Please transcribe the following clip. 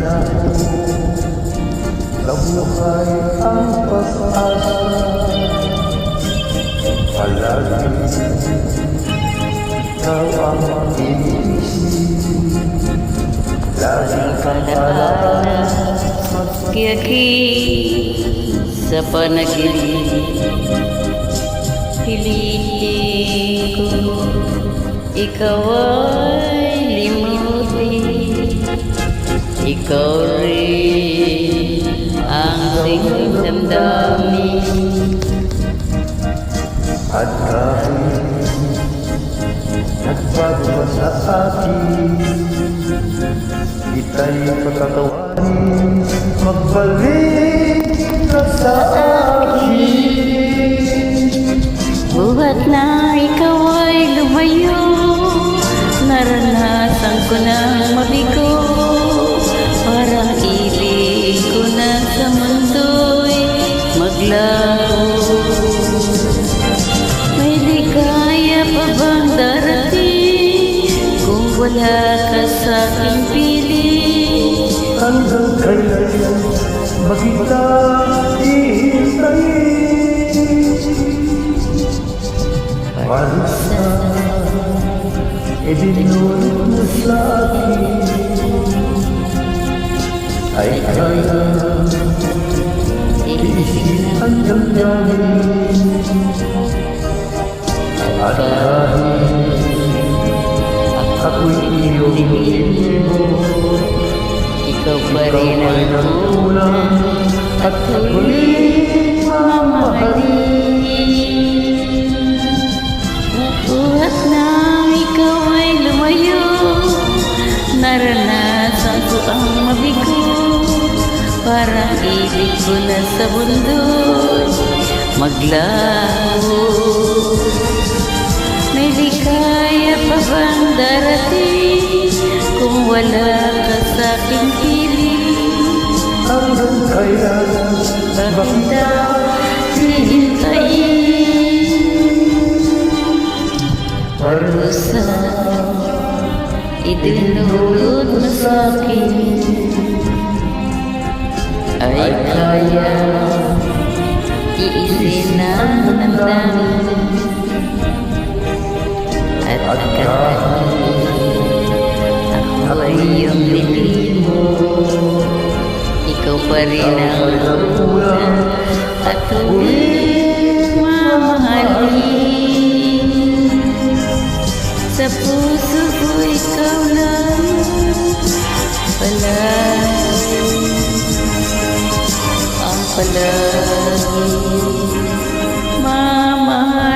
ko sa buhay ang pag-asa. Palagi ikaw ang inisip, lagi kang paalala, magkiyaki sa panaginip. Piliin ko ikaw ay limutin, ikaw rin ang aking damdamin. at kahit nagbago man sa akin, kita'y patatawanin, magbalik ka sa akin. Buhat na ikaw ay lumayo, naranasan ko nang mabigo, parang ilig ko na sa mundo'y maglaho. May ligaya pa bang darating kung wala ka sa aking piling? Hanggang kailan ba kita hihintayin? Parusa ibinulot mo sa akin, ay kaya iisip ang damdamin. At kahit ako'y iyong ibig, ikaw pa rin ang unang at huling mamahalin. Buhat na ikaw ay lumayo, naranasan ko ang mabigo, parang ibig ko na sa bundo'y maglaho. May ligaya pa bang darating kung wala ka sa aking piling? Hanggang kailan ba kita hihintayin? Parusa idinulot mo sa akin, ay kaya iisin ang damdamin. At kahit ako ay iyong dilim mo, ikaw pa rin ang unang at huling mamahalin. Sa puso ko ikaw lang palagi, ang palagi mamahalin.